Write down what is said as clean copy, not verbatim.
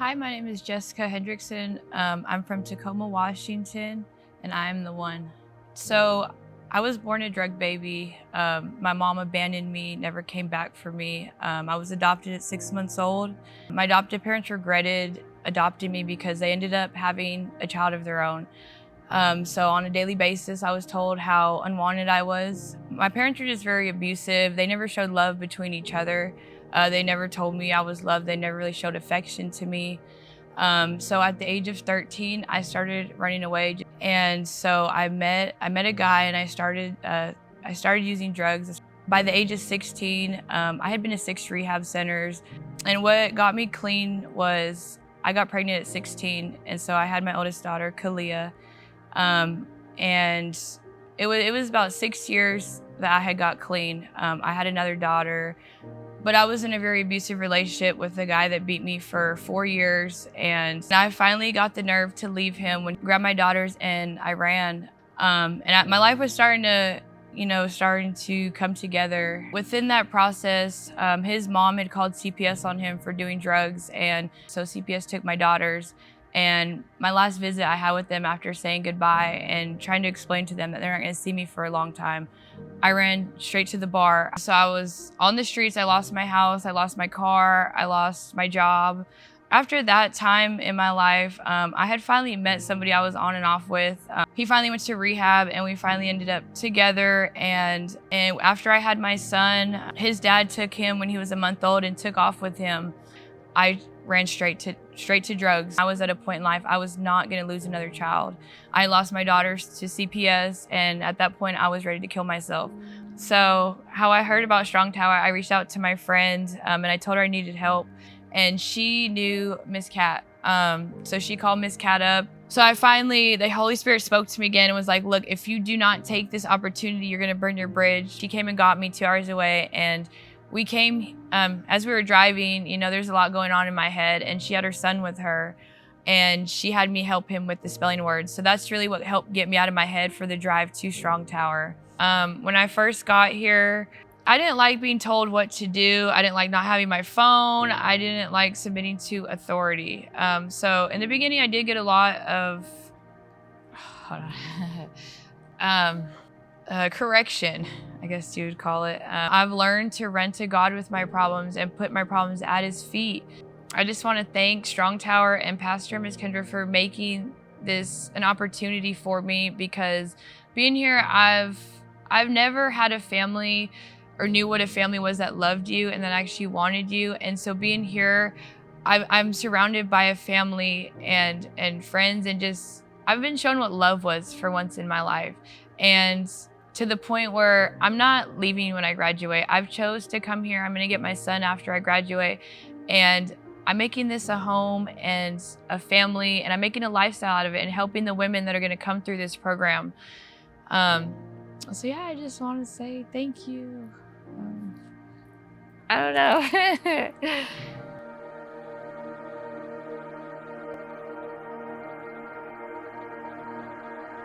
Hi, my name is Jessica Hendrickson. I'm from Tacoma, Washington, and I'm the one. So I was born a drug baby. My mom abandoned me, never came back for me. I was adopted at 6 months old. My adoptive parents regretted adopting me because they ended up having a child of their own. So on a daily basis, I was told how unwanted I was. My parents were just very abusive. They never showed love between each other. They never told me I was loved. They never really showed affection to me. So at the age of 13, I started running away, and so I met a guy, and I started using drugs. By the age of 16, I had been to 6 rehab centers, and what got me clean was I got pregnant at 16, and so I had my oldest daughter, Kalia, um, and it was about 6 years that I had got clean. I had another daughter, but I was in a very abusive relationship with a guy that beat me for 4 years. And I finally got the nerve to leave him when I grabbed my daughters and I ran. My life was starting to come together. Within that process, his mom had called CPS on him for doing drugs. And so CPS took my daughters. And my last visit I had with them after saying goodbye and trying to explain to them that they're not going to see me for a long time, I ran straight to the bar. So I was on the streets. I lost my house. I lost my car. I lost my job. After that time in my life, I had finally met somebody I was on and off with. He finally went to rehab, and we finally ended up together. And after I had my son, his dad took him when he was a month old and took off with him. I ran straight to drugs. I was at a point in life I was not going to lose another child. I lost my daughters to CPS, and at that point I was ready to kill myself. So how I heard about Strong Tower, I reached out to my friend, and I told her I needed help, and she knew Miss Cat. So she called Miss Cat up. So the Holy Spirit spoke to me again and was like, look, if you do not take this opportunity, you're going to burn your bridge. She came and got me 2 hours away, and we came, as we were driving, there's a lot going on in my head, and she had her son with her, and she had me help him with the spelling words. So that's really what helped get me out of my head for the drive to Strong Tower. When I first got here, I didn't like being told what to do. I didn't like not having my phone. I didn't like submitting to authority. So in the beginning, I did get a lot of, hold on. Correction, I guess you would call it. I've learned to run to God with my problems and put my problems at His feet. I just want to thank Strong Tower and Pastor Ms. Kendra for making this an opportunity for me, because being here, I've never had a family or knew what a family was that loved you and that actually wanted you. And so being here, I'm surrounded by a family and friends, and just I've been shown what love was for once in my life. And to the point where I'm not leaving when I graduate. I've chose to come here. I'm going to get my son after I graduate, and I'm making this a home and a family, and I'm making a lifestyle out of it and helping the women that are going to come through this program. So yeah, I just want to say thank you. I don't know.